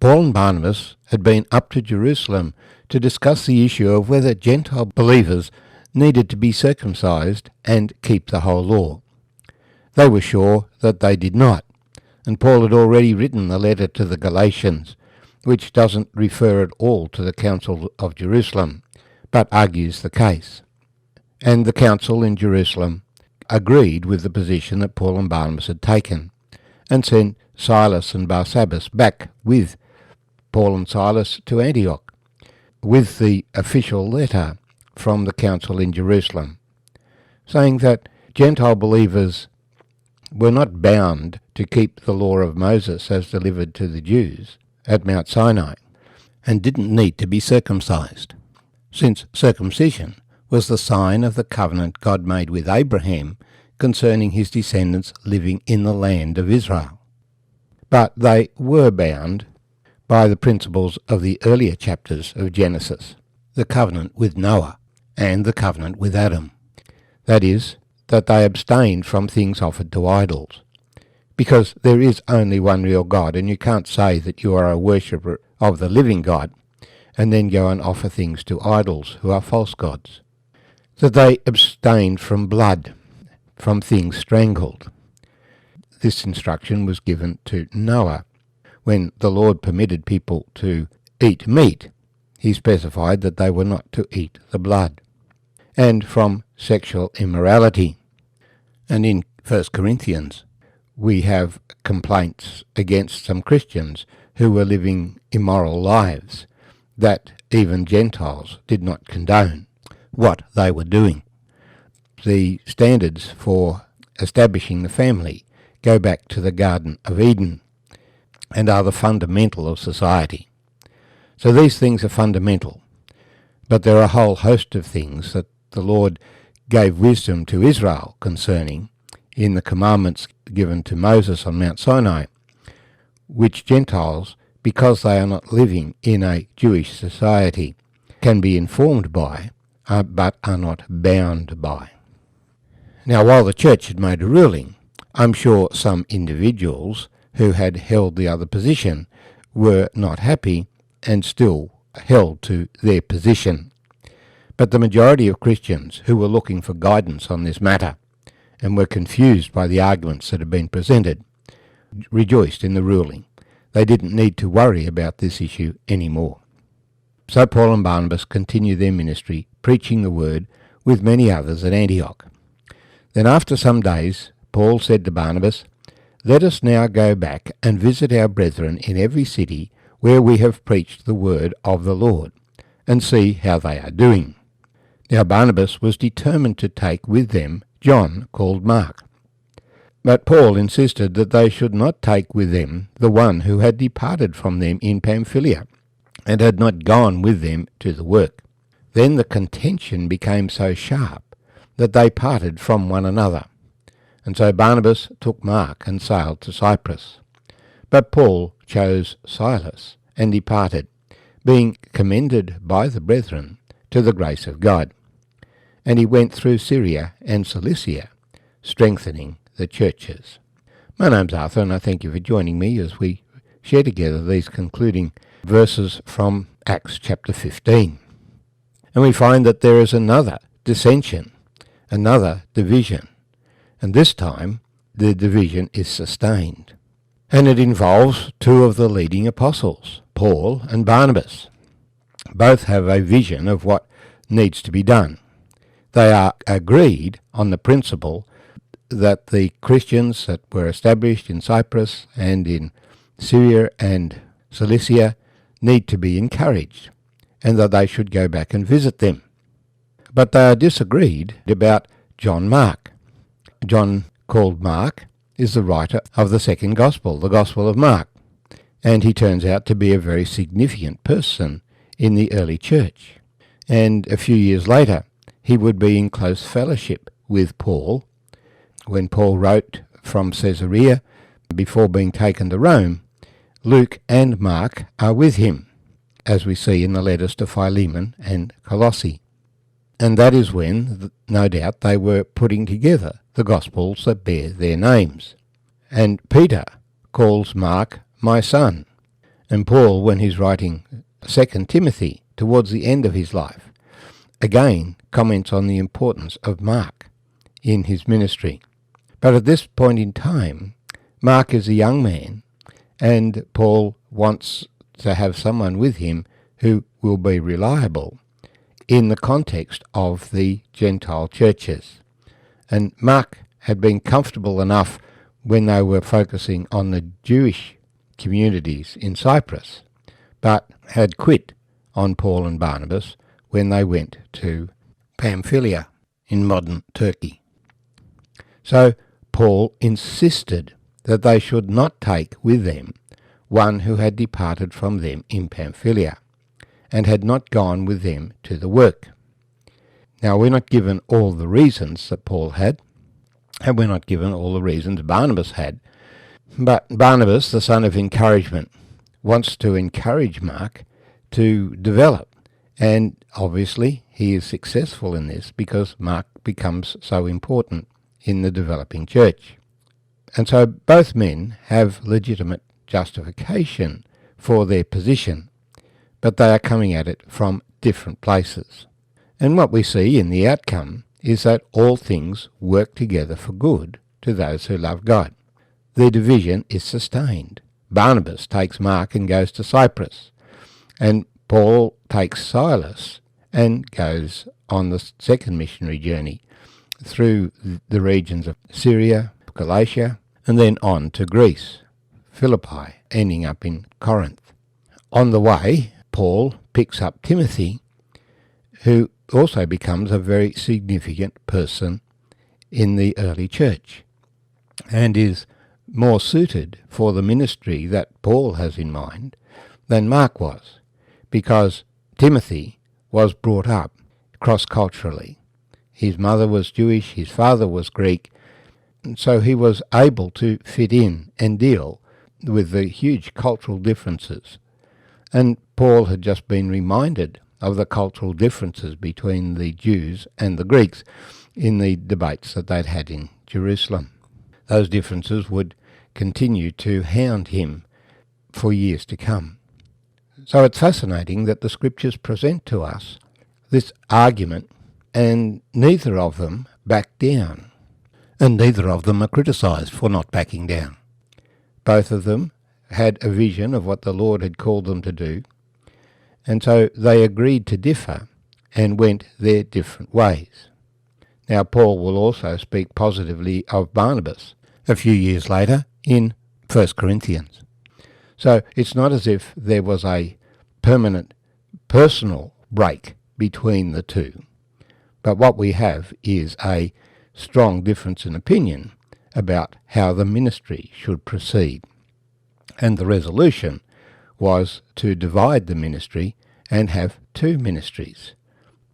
Paul and Barnabas had been up to Jerusalem to discuss the issue of whether Gentile believers needed to be circumcised and keep the whole law. They were sure that they did not, and Paul had already written the letter to the Galatians, which doesn't refer at all to the Council of Jerusalem, but argues the case. And the council in Jerusalem agreed with the position that Paul and Barnabas had taken, and sent Silas and Barsabbas back with Paul and Silas to Antioch, with the official letter from the council in Jerusalem, saying that Gentile believers were not bound to keep the law of Moses as delivered to the Jews at Mount Sinai, and didn't need to be circumcised, since circumcision was the sign of the covenant God made with Abraham concerning his descendants living in the land of Israel. But they were bound by the principles of the earlier chapters of Genesis, the covenant with Noah and the covenant with Adam. That is, that they abstained from things offered to idols, because there is only one real God, and you can't say that you are a worshipper of the living God and then go and offer things to idols who are false gods. That they abstained from blood, from things strangled. This instruction was given to Noah. When the Lord permitted people to eat meat, he specified that they were not to eat the blood. And from sexual immorality. And in 1 Corinthians, we have complaints against some Christians who were living immoral lives that even Gentiles did not condone what they were doing. The standards for establishing the family go back to the Garden of Eden and are the fundamental of society. So these things are fundamental, but there are a whole host of things that the Lord gave wisdom to Israel concerning in the commandments given to Moses on Mount Sinai, which Gentiles, because they are not living in a Jewish society, can be informed by, but are not bound by. Now, while the church had made a ruling, I'm sure some individuals who had held the other position were not happy and still held to their position. But the majority of Christians who were looking for guidance on this matter and were confused by the arguments that had been presented rejoiced in the ruling. They didn't need to worry about this issue anymore. So Paul and Barnabas continued their ministry, preaching the word with many others at Antioch. Then after some days, Paul said to Barnabas, "Let us now go back and visit our brethren in every city where we have preached the word of the Lord, and see how they are doing." Now Barnabas was determined to take with them John, called Mark. But Paul insisted that they should not take with them the one who had departed from them in Pamphylia, and had not gone with them to the work. Then the contention became so sharp that they parted from one another. And so Barnabas took Mark and sailed to Cyprus. But Paul chose Silas and departed, being commended by the brethren to the grace of God. And he went through Syria and Cilicia, strengthening the churches. My name's Arthur, and I thank you for joining me as we share together these concluding verses from Acts chapter 15. And we find that there is another dissension, another division, and this time the division is sustained. And it involves two of the leading apostles, Paul and Barnabas. Both have a vision of what needs to be done. They are agreed on the principle that the Christians that were established in Cyprus and in Syria and Cilicia need to be encouraged, and that they should go back and visit them. But they are disagreed about John Mark. John, called Mark, is the writer of the second gospel, the Gospel of Mark, and he turns out to be a very significant person in the early church. And a few years later, he would be in close fellowship with Paul. When Paul wrote from Caesarea before being taken to Rome, Luke and Mark are with him, as we see in the letters to Philemon and Colossae. And that is when, no doubt, they were putting together the Gospels that bear their names. And Peter calls Mark my son. And Paul, when he's writing 2 Timothy towards the end of his life, again comments on the importance of Mark in his ministry. But at this point in time, Mark is a young man, and Paul wants to have someone with him who will be reliable in the context of the Gentile churches. And Mark had been comfortable enough when they were focusing on the Jewish communities in Cyprus, but had quit on Paul and Barnabas when they went to Pamphylia in modern Turkey. So Paul insisted that they should not take with them one who had departed from them in Pamphylia, and had not gone with them to the work. Now, we're not given all the reasons that Paul had, and we're not given all the reasons Barnabas had, but Barnabas, the son of encouragement, wants to encourage Mark to develop, and obviously he is successful in this because Mark becomes so important in the developing church. And so both men have legitimate justification for their position, but they are coming at it from different places. And what we see in the outcome is that all things work together for good to those who love God. Their division is sustained. Barnabas takes Mark and goes to Cyprus, and Paul takes Silas and goes on the second missionary journey through the regions of Syria, Galatia, and then on to Greece, Philippi, ending up in Corinth. On the way, Paul picks up Timothy, who also becomes a very significant person in the early church, and is more suited for the ministry that Paul has in mind than Mark was, because Timothy was brought up cross-culturally. His mother was Jewish, his father was Greek, and so he was able to fit in and deal with the huge cultural differences. And Paul had just been reminded of the cultural differences between the Jews and the Greeks in the debates that they'd had in Jerusalem. Those differences would continue to hound him for years to come. So it's fascinating that the scriptures present to us this argument, and neither of them back down, and neither of them are criticised for not backing down. Both of them had a vision of what the Lord had called them to do, and so they agreed to differ and went their different ways. Now Paul will also speak positively of Barnabas a few years later in 1 Corinthians. So it's not as if there was a permanent personal break between the two, but what we have is a strong difference in opinion about how the ministry should proceed. And the resolution was to divide the ministry and have two ministries.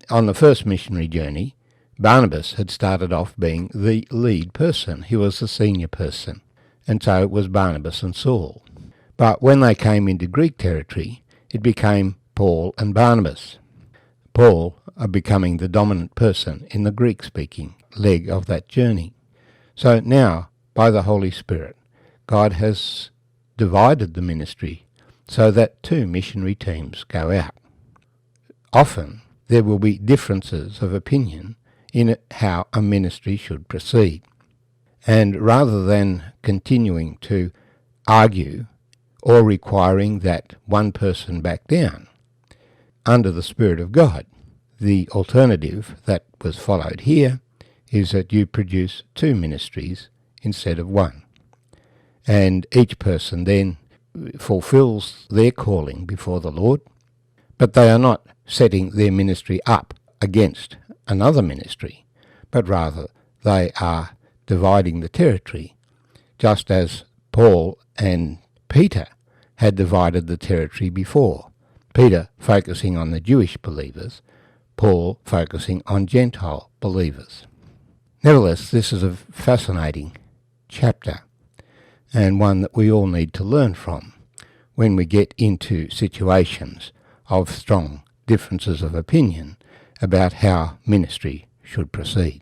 On the first missionary journey, Barnabas had started off being the lead person. He was the senior person, and so it was Barnabas and Saul. But when they came into Greek territory, it became Paul and Barnabas. Paul becoming the dominant person in the Greek-speaking leg of that journey. So now, by the Holy Spirit, God has divided the ministry so that two missionary teams go out. Often there will be differences of opinion in how a ministry should proceed. And rather than continuing to argue or requiring that one person back down, under the Spirit of God, the alternative that was followed here is that you produce two ministries instead of one. And each person then fulfills their calling before the Lord, but they are not setting their ministry up against another ministry, but rather they are dividing the territory, just as Paul and Peter had divided the territory before. Peter focusing on the Jewish believers, Paul focusing on Gentile believers. Nevertheless, this is a fascinating chapter, and one that we all need to learn from when we get into situations of strong differences of opinion about how ministry should proceed.